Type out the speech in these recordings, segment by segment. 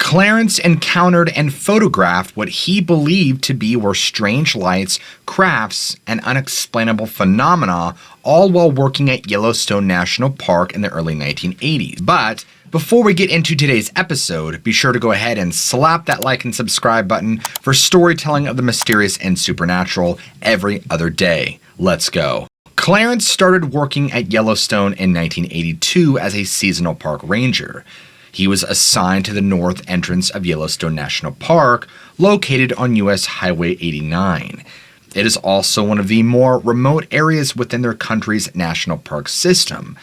Clarence encountered and photographed what he believed to be were strange lights, crafts, and unexplainable phenomena, all while working at Yellowstone National Park in the early 1980s. But before we get into today's episode, be sure to go ahead and slap that like and subscribe button for storytelling of the mysterious and supernatural every other day. Let's go. Clarence started working at Yellowstone in 1982 as a seasonal park ranger. He was assigned to the north entrance of Yellowstone National Park, located on US Highway 89. It is also one of the more remote areas within their country's national park system.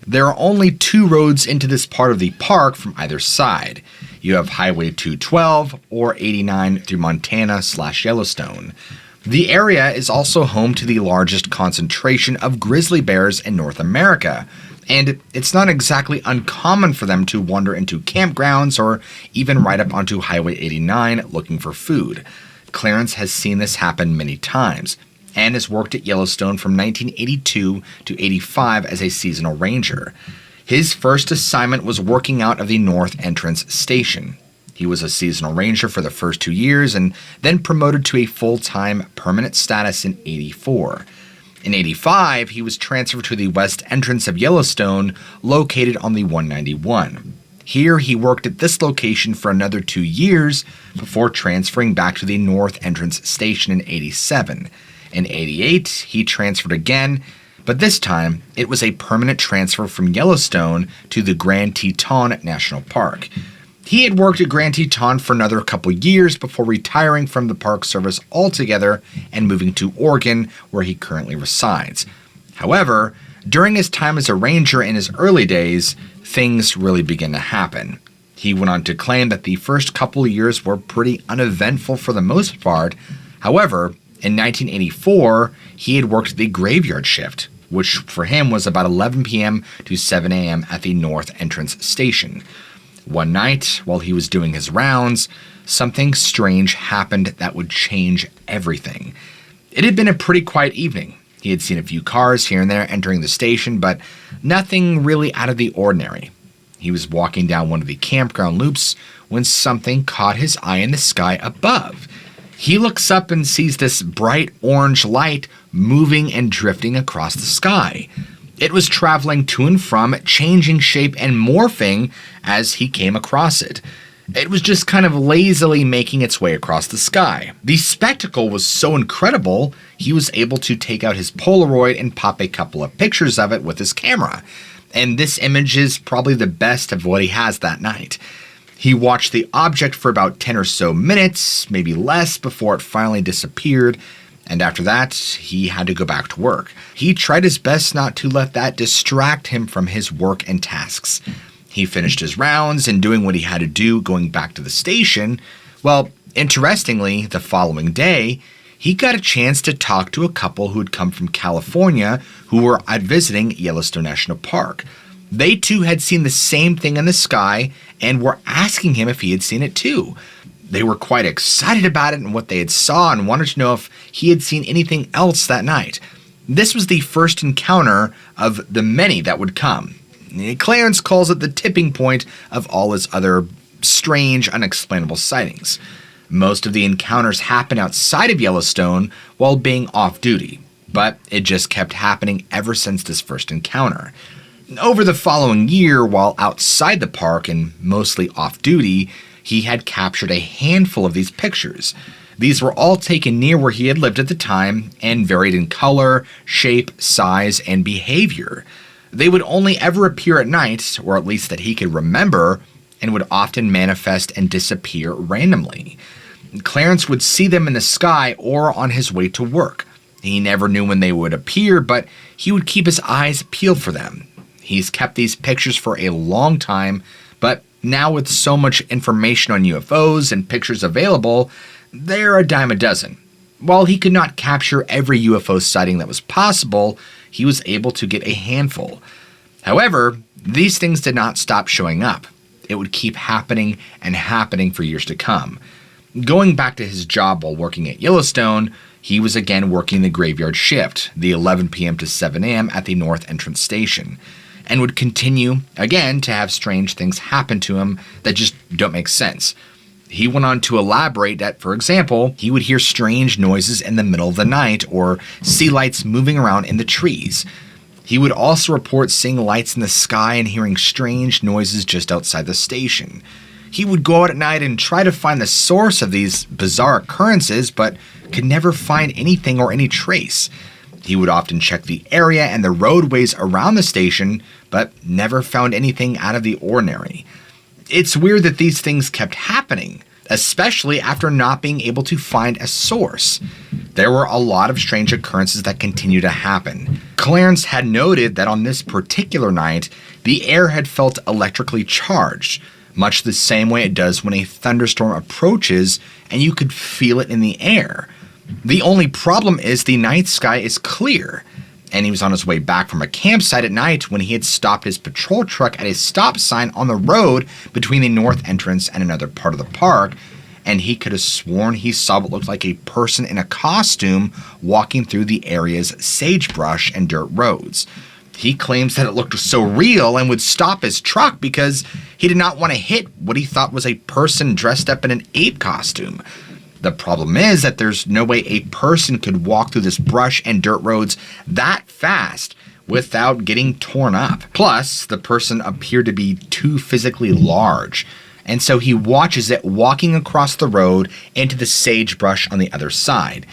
There are only 2 roads into this part of the park from either side. You have Highway 212 or 89 through Montana/Yellowstone. The area is also home to the largest concentration of grizzly bears in North America, and it's not exactly uncommon for them to wander into campgrounds or even ride up onto Highway 89 looking for food. Clarence has seen this happen many times, and has worked at Yellowstone from 1982 to 85 as a seasonal ranger. His first assignment was working out of the North Entrance Station. He was a seasonal ranger for the first 2 years and then promoted to a full-time permanent status in 84. In 85, he was transferred to the west entrance of Yellowstone, located on the 191. Here, he worked at this location for another 2 years before transferring back to the North Entrance Station in 87. In 88, he transferred again, but this time, it was a permanent transfer from Yellowstone to the Grand Teton National Park. He had worked at Grand Teton for another couple years before retiring from the Park Service altogether and moving to Oregon, where he currently resides. However, during his time as a ranger in his early days, things really began to happen. He went on to claim that the first couple of years were pretty uneventful for the most part. However, in 1984, he had worked the graveyard shift, which for him was about 11 p.m. to 7 a.m. at the North Entrance Station. One night, while he was doing his rounds, something strange happened that would change everything. It had been a pretty quiet evening. He had seen a few cars here and there entering the station, but nothing really out of the ordinary. He was walking down one of the campground loops when something caught his eye in the sky above. He looks up and sees this bright orange light moving and drifting across the sky. It was traveling to and from, changing shape and morphing as he came across it. It was just kind of lazily making its way across the sky. The spectacle was so incredible, he was able to take out his Polaroid and pop a couple of pictures of it with his camera. And this image is probably the best of what he has that night. He watched the object for about 10 or so minutes, maybe less, before it finally disappeared. And after that, he had to go back to work. He tried his best not to let that distract him from his work and tasks. He finished his rounds and doing what he had to do, going back to the station. Well, interestingly, the following day, he got a chance to talk to a couple who had come from California who were out visiting Yellowstone National Park. They too had seen the same thing in the sky and were asking him if he had seen it too. They were quite excited about it and what they had saw and wanted to know if he had seen anything else that night. This was the first encounter of the many that would come. Clarence calls it the tipping point of all his other strange, unexplainable sightings. Most of the encounters happen outside of Yellowstone while being off-duty, but it just kept happening ever since this first encounter. Over the following year, while outside the park and mostly off-duty, he had captured a handful of these pictures. These were all taken near where he had lived at the time and varied in color, shape, size, and behavior. They would only ever appear at night, or at least that he could remember, and would often manifest and disappear randomly. Clarence would see them in the sky or on his way to work. He never knew when they would appear, but he would keep his eyes peeled for them. He's kept these pictures for a long time, but now with so much information on UFOs and pictures available, they're a dime a dozen. While he could not capture every UFO sighting that was possible, he was able to get a handful. However, these things did not stop showing up. It would keep happening and happening for years to come. Going back to his job while working at Yellowstone, he was again working the graveyard shift, the 11 p.m. to 7 a.m. at the North Entrance Station. and would continue, again, to have strange things happen to him that just don't make sense. He went on to elaborate that, for example, he would hear strange noises in the middle of the night or see lights moving around in the trees. He would also report seeing lights in the sky and hearing strange noises just outside the station. He would go out at night and try to find the source of these bizarre occurrences, but could never find anything or any trace. He would often check the area and the roadways around the station, but never found anything out of the ordinary. It's weird that these things kept happening, especially after not being able to find a source. There were a lot of strange occurrences that continued to happen. Clarence had noted that on this particular night, the air had felt electrically charged, much the same way it does when a thunderstorm approaches and you could feel it in the air. The only problem is the night sky is clear, and he was on his way back from a campsite at night when he had stopped his patrol truck at a stop sign on the road between the north entrance and another part of the park, and he could have sworn he saw what looked like a person in a costume walking through the area's sagebrush and dirt roads. He claims that it looked so real and would stop his truck because he did not want to hit what he thought was a person dressed up in an ape costume. The problem is that there's no way a person could walk through this brush and dirt roads that fast without getting torn up. Plus, the person appeared to be too physically large, and so he watches it walking across the road into the sagebrush on the other side.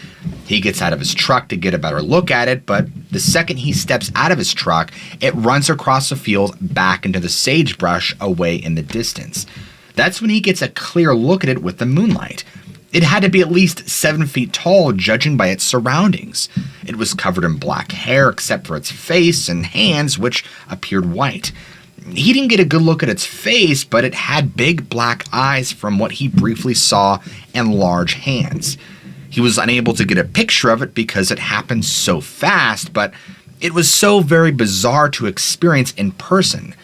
He gets out of his truck to get a better look at it, but the second he steps out of his truck, it runs across the field back into the sagebrush away in the distance. That's when he gets a clear look at it with the moonlight. It had to be at least 7 feet tall, judging by its surroundings. It was covered in black hair except for its face and hands, which appeared white. He didn't get a good look at its face, but it had big black eyes from what he briefly saw and large hands. He was unable to get a picture of it because it happened so fast, but it was so very bizarre to experience in person.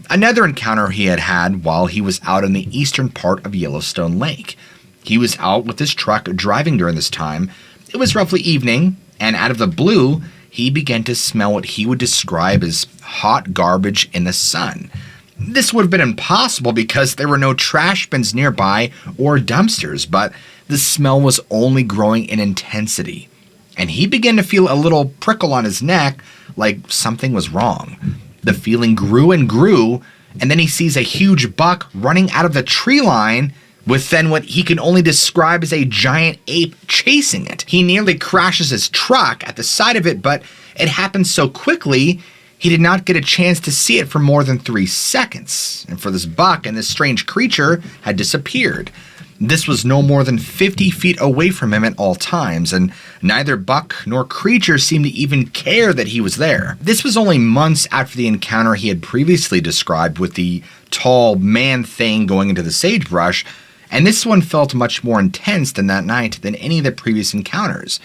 Another encounter he had had while he was out in the eastern part of Yellowstone Lake. He was out with his truck driving during this time. It was roughly evening, and out of the blue, he began to smell what he would describe as hot garbage in the sun. This would have been impossible because there were no trash bins nearby or dumpsters, but the smell was only growing in intensity. And he began to feel a little prickle on his neck, like something was wrong. The feeling grew and grew, and then he sees a huge buck running out of the tree line with then what he can only describe as a giant ape chasing it. He nearly crashes his truck at the side of it, but it happened so quickly, he did not get a chance to see it for more than 3 seconds. And for this buck and this strange creature had disappeared. This was no more than 50 feet away from him at all times, and neither buck nor creature seemed to even care that he was there. This was only months after the encounter he had previously described with the tall man thing going into the sagebrush, and this one felt much more intense than that night than any of the previous encounters.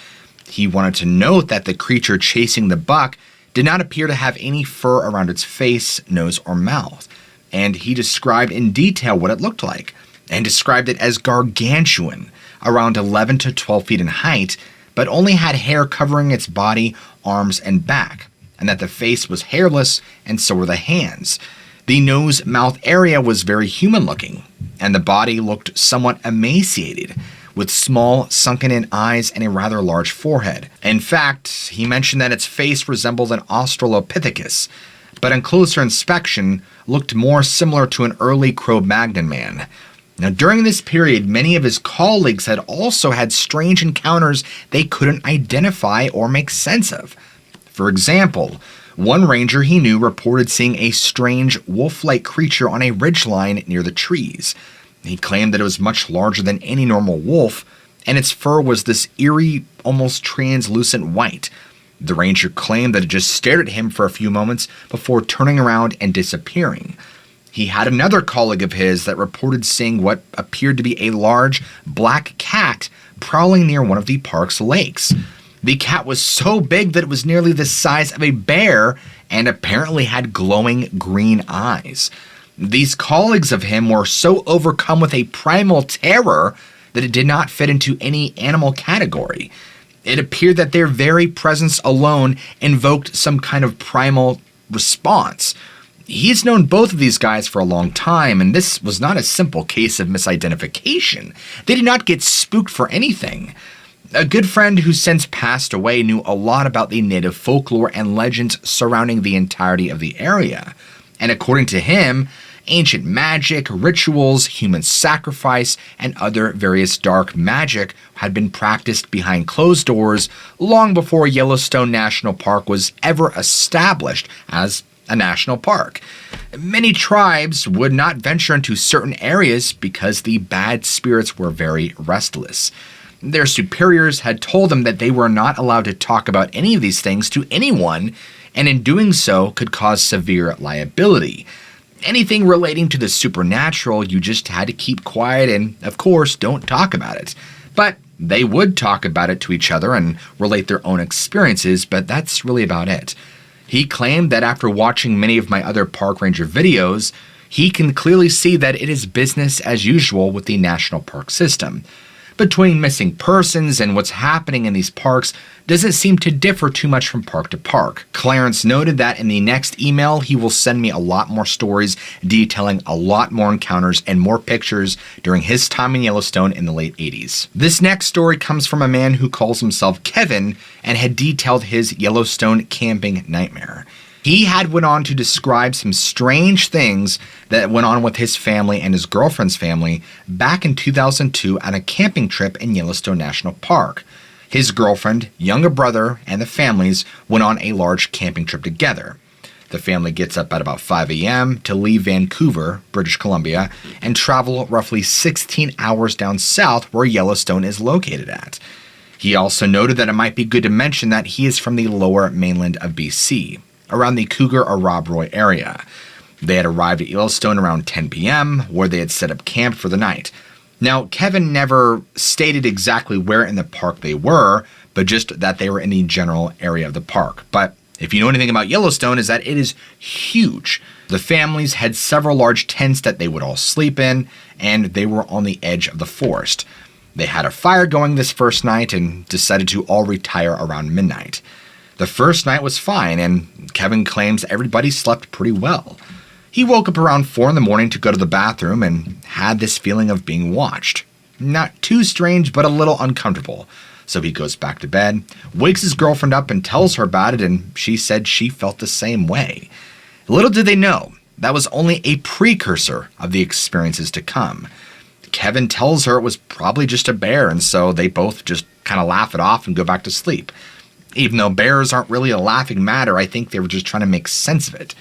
He wanted to note that the creature chasing the buck did not appear to have any fur around its face, nose, or mouth, and he described in detail what it looked like, and described it as gargantuan, around 11 to 12 feet in height, but only had hair covering its body, arms, and back, and that the face was hairless, and so were the hands. The nose-mouth area was very human-looking, and the body looked somewhat emaciated, with small, sunken-in eyes and a rather large forehead. In fact, he mentioned that its face resembled an Australopithecus, but on closer inspection, looked more similar to an early Cro-Magnon man. Now, during this period, many of his colleagues had also had strange encounters they couldn't identify or make sense of. For example, one ranger he knew reported seeing a strange wolf-like creature on a ridgeline near the trees. He claimed that it was much larger than any normal wolf, and its fur was this eerie, almost translucent white. The ranger claimed that it just stared at him for a few moments before turning around and disappearing. He had another colleague of his that reported seeing what appeared to be a large black cat prowling near one of the park's lakes. The cat was so big that it was nearly the size of a bear and apparently had glowing green eyes. These colleagues of him were so overcome with a primal terror that it did not fit into any animal category. It appeared that their very presence alone invoked some kind of primal response. He's known both of these guys for a long time, and this was not a simple case of misidentification. They did not get spooked for anything. A good friend who since passed away knew a lot about the native folklore and legends surrounding the entirety of the area. And according to him, ancient magic, rituals, human sacrifice, and other various dark magic had been practiced behind closed doors long before Yellowstone National Park was ever established as a national park. Many tribes would not venture into certain areas because the bad spirits were very restless. Their superiors had told them that they were not allowed to talk about any of these things to anyone, and in doing so could cause severe liability. Anything relating to the supernatural, you just had to keep quiet and, of course, don't talk about it. But they would talk about it to each other and relate their own experiences, but that's really about it. He claimed that after watching many of my other park ranger videos, he can clearly see that it is business as usual with the national park system. Between missing persons and what's happening in these parks doesn't seem to differ too much from park to park. Clarence noted that in the next email, he will send me a lot more stories detailing a lot more encounters and more pictures during his time in Yellowstone in the late 80s. This next story comes from a man who calls himself Kevin and had detailed his Yellowstone camping nightmare. He had went on to describe some strange things that went on with his family and his girlfriend's family back in 2002 on a camping trip in Yellowstone National Park. His girlfriend, younger brother, and the families went on a large camping trip together. The family gets up at about 5 a.m. to leave Vancouver, British Columbia, and travel roughly 16 hours down south where Yellowstone is located at. He also noted that it might be good to mention that he is from the lower mainland of BC, around the Cougar or Rob Roy area. They had arrived at Yellowstone around 10 p.m., where they had set up camp for the night. Now, Kevin never stated exactly where in the park they were, but just that they were in the general area of the park. But if you know anything about Yellowstone, is that it is huge. The families had several large tents that they would all sleep in, and they were on the edge of the forest. They had a fire going this first night and decided to all retire around midnight. The first night was fine, and Kevin claims everybody slept pretty well. He woke up around 4 in the morning to go to the bathroom and had this feeling of being watched. Not too strange, but a little uncomfortable. So he goes back to bed, wakes his girlfriend up and tells her about it, and she said she felt the same way. Little did they know, that was only a precursor of the experiences to come. Kevin tells her it was probably just a bear, and so they both just kind of laugh it off and go back to sleep. Even though bears aren't really a laughing matter, I think they were just trying to make sense of it.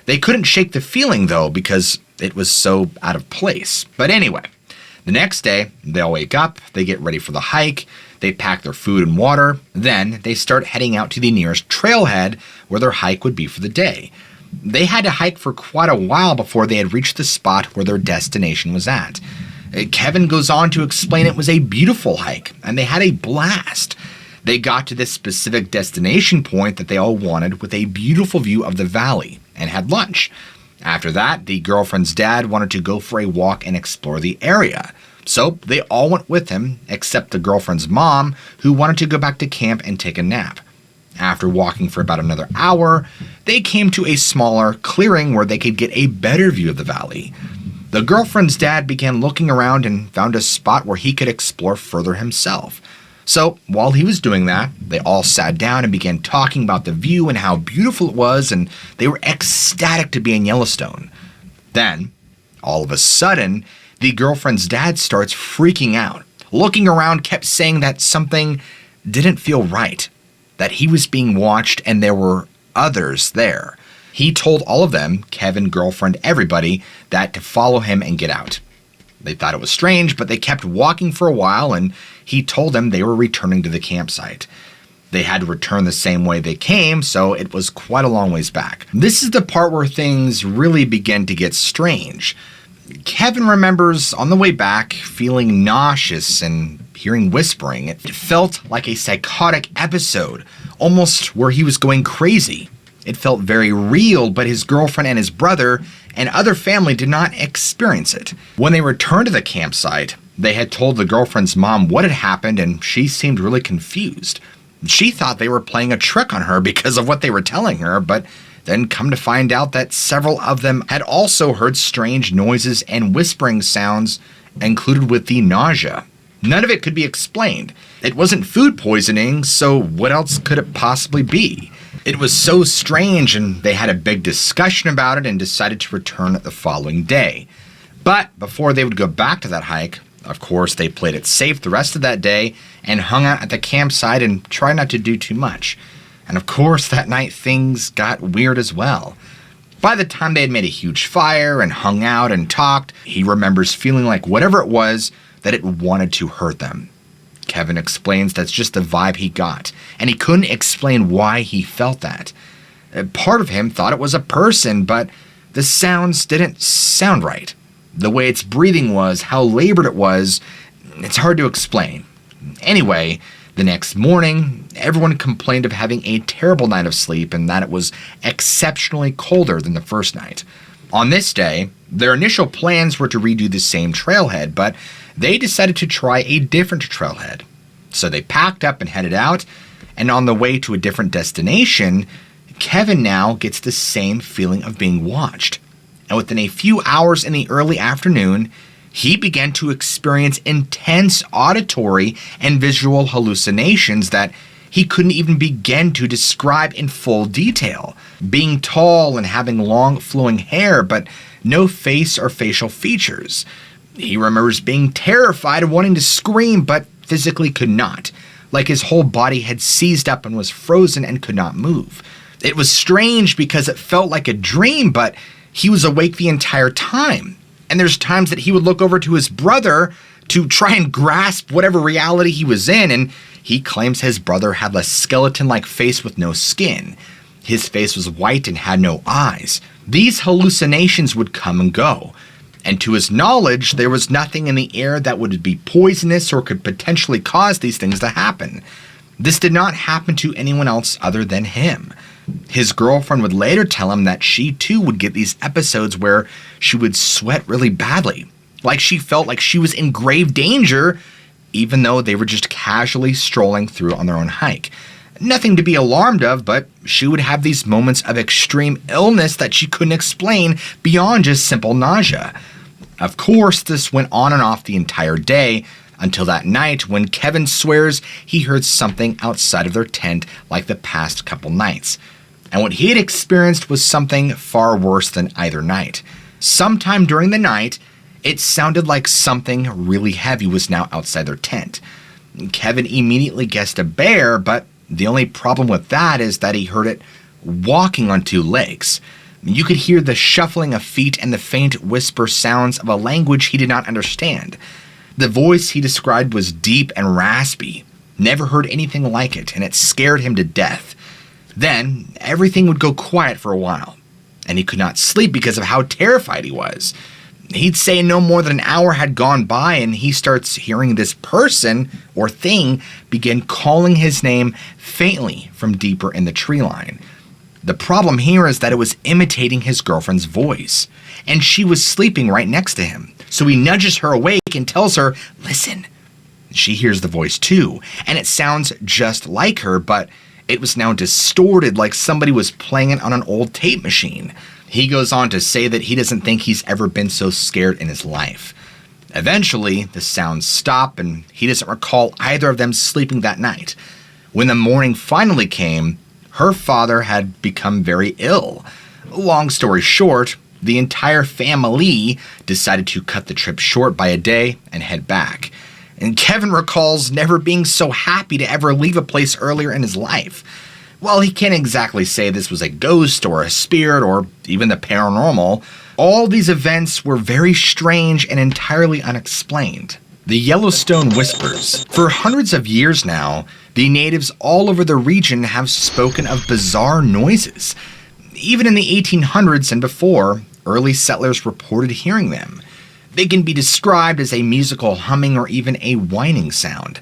They couldn't shake the feeling, though, because it was so out of place. But anyway, the next day, they all wake up, they get ready for the hike, they pack their food and water, then they start heading out to the nearest trailhead where their hike would be for the day. They had to hike for quite a while before they had reached the spot where their destination was at. Kevin goes on to explain it was a beautiful hike, and they had a blast. They got to this specific destination point that they all wanted with a beautiful view of the valley and had lunch. After that, the girlfriend's dad wanted to go for a walk and explore the area. So they all went with him, except the girlfriend's mom, who wanted to go back to camp and take a nap. After walking for about another hour, they came to a smaller clearing where they could get a better view of the valley. The girlfriend's dad began looking around and found a spot where he could explore further himself. So while he was doing that, they all sat down and began talking about the view and how beautiful it was, and they were ecstatic to be in Yellowstone. Then, all of a sudden, the girlfriend's dad starts freaking out. Looking around, kept saying that something didn't feel right, that he was being watched and there were others there. He told all of them, Kevin, girlfriend, everybody, that to follow him and get out. They thought it was strange, but they kept walking for a while, and he told them they were returning to the campsite. They had to return the same way they came, so it was quite a long ways back. This is the part where things really begin to get strange. Kevin remembers on the way back feeling nauseous and hearing whispering. It felt like a psychotic episode, almost where he was going crazy. It felt very real, but his girlfriend and his brother and other family did not experience it. When they returned to the campsite, they had told the girlfriend's mom what had happened, and she seemed really confused. She thought they were playing a trick on her because of what they were telling her, but Then come to find out that several of them had also heard strange noises and whispering sounds, included with the nausea. None of it could be explained. It wasn't food poisoning, so what else could it possibly be? It was so strange, and they had a big discussion about it and decided to return the following day. But before they would go back to that hike, of course, they played it safe the rest of that day and hung out at the campsite and tried not to do too much. And of course, that night things got weird as well. By the time they had made a huge fire and hung out and talked, he remembers feeling like whatever it was, that it wanted to hurt them. Kevin explains that's just the vibe he got, and he couldn't explain why he felt that. Part of him thought it was a person, but the sounds didn't sound right. The way its breathing was, how labored it was, it's hard to explain. Anyway, the next morning, everyone complained of having a terrible night of sleep and that it was exceptionally colder than the first night. On this day, their initial plans were to redo the same trailhead, but they decided to try a different trailhead. So they packed up and headed out, and on the way to a different destination, Kevin now gets the same feeling of being watched. And within a few hours in the early afternoon, he began to experience intense auditory and visual hallucinations that he couldn't even begin to describe in full detail. Being tall and having long flowing hair, but no face or facial features. He remembers being terrified and wanting to scream, but physically could not. Like his whole body had seized up and was frozen and could not move. It was strange because it felt like a dream, but he was awake the entire time. And there's times that he would look over to his brother to try and grasp whatever reality he was in, and he claims his brother had a skeleton-like face with no skin. His face was white and had no eyes. These hallucinations would come and go. And to his knowledge, there was nothing in the air that would be poisonous or could potentially cause these things to happen. This did not happen to anyone else other than him. His girlfriend would later tell him that she too would get these episodes where she would sweat really badly, like she felt like she was in grave danger, even though they were just casually strolling through on their own hike. Nothing to be alarmed of, but she would have these moments of extreme illness that she couldn't explain beyond just simple nausea. Of course, this went on and off the entire day until that night when Kevin swears he heard something outside of their tent like the past couple nights. And what he had experienced was something far worse than either night. Sometime during the night, it sounded like something really heavy was now outside their tent. Kevin immediately guessed a bear, but the only problem with that is that he heard it walking on two legs. You could hear the shuffling of feet and the faint whisper sounds of a language he did not understand. The voice he described was deep and raspy. Never heard anything like it, and it scared him to death. Then, everything would go quiet for a while, and he could not sleep because of how terrified he was. He'd say no more than an hour had gone by, and he starts hearing this person or thing begin calling his name faintly from deeper in the tree line. The problem here is that it was imitating his girlfriend's voice, and she was sleeping right next to him. So he nudges her awake and tells her, "Listen." She hears the voice too, and it sounds just like her, but it was now distorted like somebody was playing it on an old tape machine. He goes on to say that he doesn't think he's ever been so scared in his life. Eventually, the sounds stop, and he doesn't recall either of them sleeping that night. When the morning finally came, her father had become very ill. Long story short, the entire family decided to cut the trip short by a day and head back. And Kevin recalls never being so happy to ever leave a place earlier in his life. While he can't exactly say this was a ghost or a spirit or even the paranormal, all these events were very strange and entirely unexplained. The Yellowstone Whispers. For hundreds of years now, the natives all over the region have spoken of bizarre noises. Even in the 1800s and before, early settlers reported hearing them. They can be described as a musical humming or even a whining sound.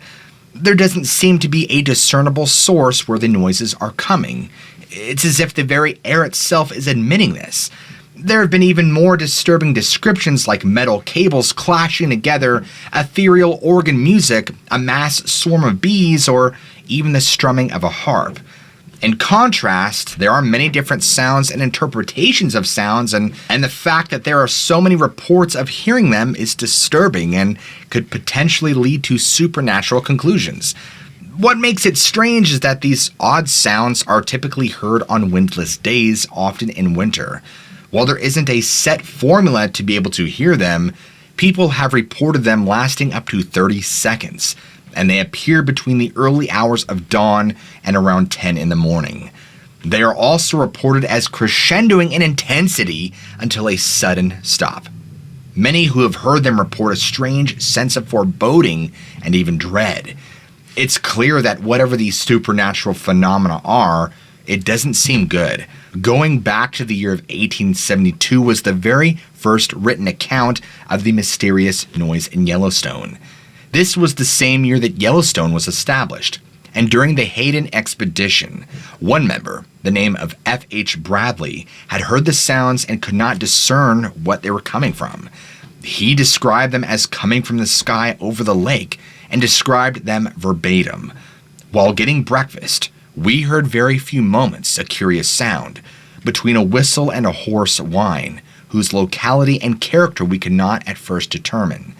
There doesn't seem to be a discernible source where the noises are coming. It's as if the very air itself is admitting this. There have been even more disturbing descriptions like metal cables clashing together, ethereal organ music, a mass swarm of bees, or even the strumming of a harp. In contrast, there are many different sounds and interpretations of sounds, and the fact that there are so many reports of hearing them is disturbing and could potentially lead to supernatural conclusions. What makes it strange is that these odd sounds are typically heard on windless days, often in winter. While there isn't a set formula to be able to hear them, people have reported them lasting up to 30 seconds, and they appear between the early hours of dawn and around 10 in the morning. They are also reported as crescendoing in intensity until a sudden stop. Many who have heard them report a strange sense of foreboding and even dread. It's clear that whatever these supernatural phenomena are, it doesn't seem good. Going back to the year of 1872 was the very first written account of the mysterious noise in Yellowstone. This was the same year that Yellowstone was established, and during the Hayden expedition, one member, the name of F.H. Bradley, had heard the sounds and could not discern what they were coming from. He described them as coming from the sky over the lake and described them verbatim. While getting breakfast, we heard very few moments a curious sound, between a whistle and a hoarse whine, whose locality and character we could not at first determine.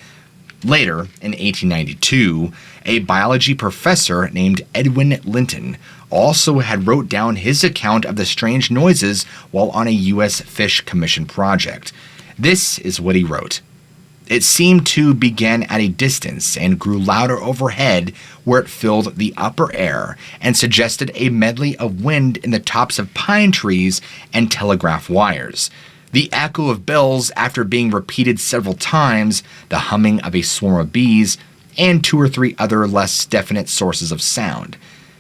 Later, in 1892, a biology professor named Edwin Linton also had wrote down his account of the strange noises while on a U.S. Fish Commission project. This is what he wrote. It seemed to begin at a distance and grew louder overhead where it filled the upper air and suggested a medley of wind in the tops of pine trees and telegraph wires. The echo of bells after being repeated several times, the humming of a swarm of bees, and 2 or 3 other less definite sources of sound.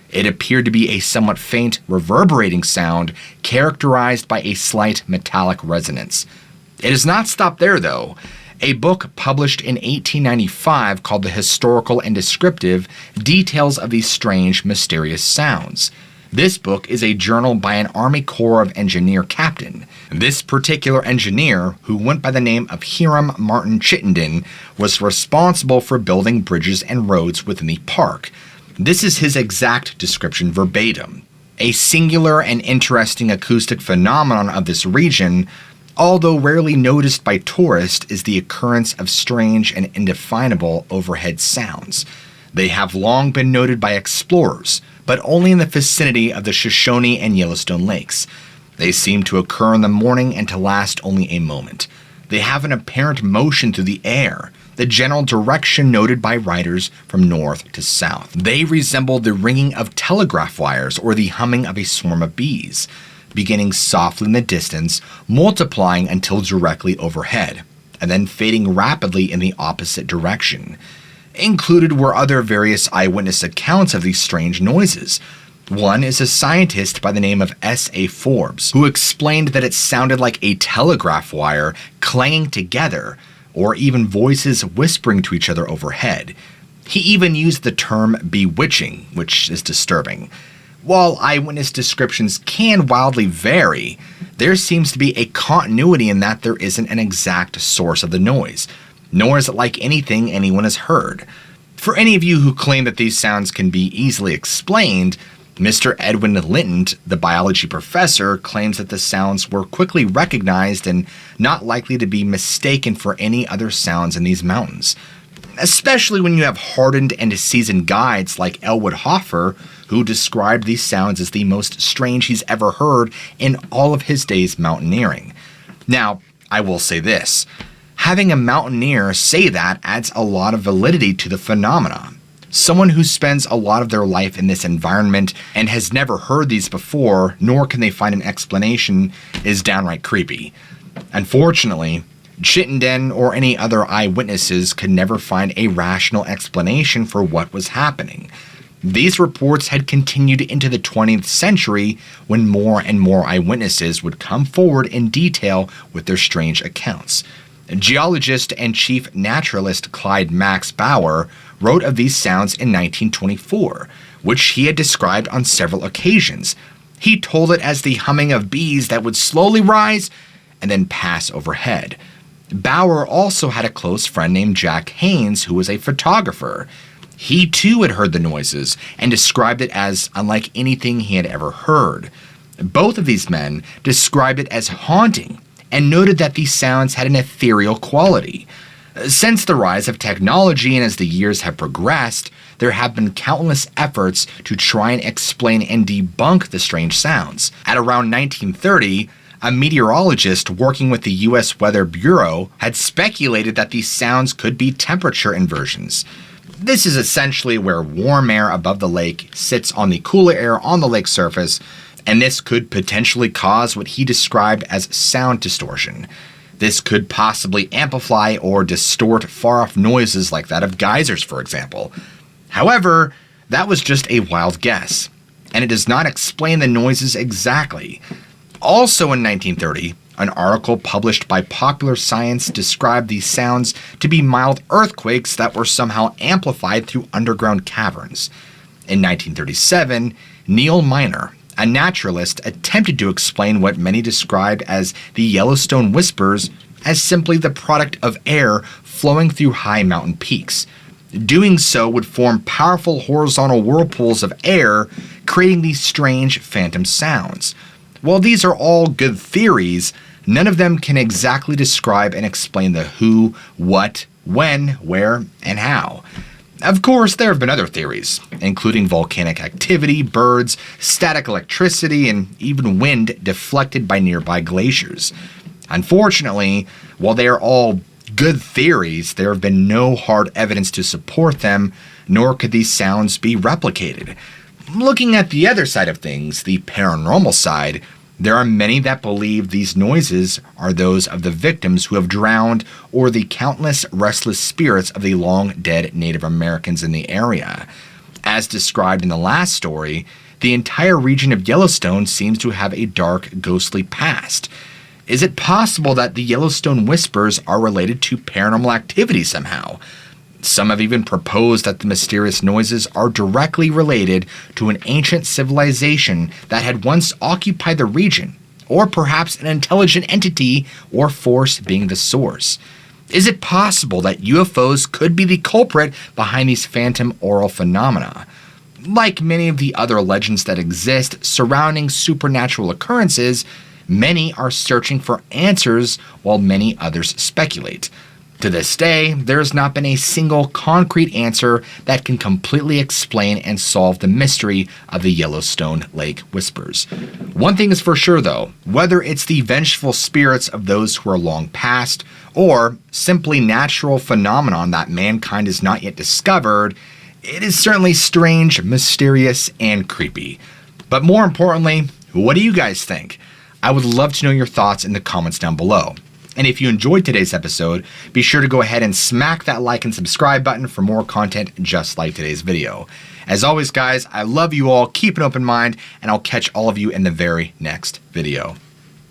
It appeared to be a somewhat faint, reverberating sound characterized by a slight metallic resonance. It does not stop there, though. A book published in 1895 called The Historical and Descriptive details of these strange, mysterious sounds. This book is a journal by an Army Corps of Engineer captain. This particular engineer, who went by the name of Hiram Martin Chittenden, was responsible for building bridges and roads within the park. This is his exact description verbatim. A singular and interesting acoustic phenomenon of this region, although rarely noticed by tourists, is the occurrence of strange and indefinable overhead sounds. They have long been noted by explorers, but only in the vicinity of the Shoshone and Yellowstone lakes. They seem to occur in the morning and to last only a moment. They have an apparent motion through the air, the general direction noted by writers from north to south. They resemble the ringing of telegraph wires or the humming of a swarm of bees, beginning softly in the distance, multiplying until directly overhead, and then fading rapidly in the opposite direction. Included were other various eyewitness accounts of these strange noises. One is a scientist by the name of S.A. Forbes, who explained that it sounded like a telegraph wire clanging together, or even voices whispering to each other overhead. He even used the term bewitching, which is disturbing. While eyewitness descriptions can wildly vary, there seems to be a continuity in that there isn't an exact source of the noise, nor is it like anything anyone has heard. For any of you who claim that these sounds can be easily explained, Mr. Edwin Linton, the biology professor, claims that the sounds were quickly recognized and not likely to be mistaken for any other sounds in these mountains. Especially when you have hardened and seasoned guides like Elwood Hoffer, who described these sounds as the most strange he's ever heard in all of his days mountaineering. Now, I will say this. Having a mountaineer say that adds a lot of validity to the phenomena. Someone who spends a lot of their life in this environment and has never heard these before, nor can they find an explanation, is downright creepy. Unfortunately, Chittenden or any other eyewitnesses could never find a rational explanation for what was happening. These reports had continued into the 20th century when more and more eyewitnesses would come forward in detail with their strange accounts. Geologist and chief naturalist Clyde Max Bauer wrote of these sounds in 1924, which he had described on several occasions. He told it as the humming of bees that would slowly rise and then pass overhead. Bauer also had a close friend named Jack Haynes, who was a photographer. He too had heard the noises and described it as unlike anything he had ever heard. Both of these men described it as haunting and noted that these sounds had an ethereal quality. Since the rise of technology and as the years have progressed, there have been countless efforts to try and explain and debunk the strange sounds. At around 1930, a meteorologist working with the U.S. Weather Bureau had speculated that these sounds could be temperature inversions. This is essentially where warm air above the lake sits on the cooler air on the lake surface, and this could potentially cause what he described as sound distortion. This could possibly amplify or distort far-off noises like that of geysers, for example. However, that was just a wild guess, and it does not explain the noises exactly. Also in 1930, an article published by Popular Science described these sounds to be mild earthquakes that were somehow amplified through underground caverns. In 1937, Neil Miner, a naturalist, attempted to explain what many described as the Yellowstone Whispers as simply the product of air flowing through high mountain peaks. Doing so would form powerful horizontal whirlpools of air, creating these strange phantom sounds. While these are all good theories, none of them can exactly describe and explain the who, what, when, where, and how. Of course, there have been other theories, including volcanic activity, birds, static electricity, and even wind deflected by nearby glaciers. Unfortunately, while they are all good theories, there have been no hard evidence to support them, nor could these sounds be replicated. Looking at the other side of things, the paranormal side, there are many that believe these noises are those of the victims who have drowned or the countless restless spirits of the long-dead Native Americans in the area. As described in the last story, the entire region of Yellowstone seems to have a dark, ghostly past. Is it possible that the Yellowstone Whispers are related to paranormal activity somehow? Some have even proposed that the mysterious noises are directly related to an ancient civilization that had once occupied the region, or perhaps an intelligent entity or force being the source. Is it possible that UFOs could be the culprit behind these phantom aural phenomena? Like many of the other legends that exist surrounding supernatural occurrences, many are searching for answers while many others speculate. To this day, there has not been a single concrete answer that can completely explain and solve the mystery of the Yellowstone Lake Whispers. One thing is for sure though, whether it's the vengeful spirits of those who are long past, or simply natural phenomenon that mankind has not yet discovered, it is certainly strange, mysterious, and creepy. But more importantly, what do you guys think? I would love to know your thoughts in the comments down below. And if you enjoyed today's episode, be sure to go ahead and smack that like and subscribe button for more content just like today's video. As always, guys, I love you all, keep an open mind, and I'll catch all of you in the very next video.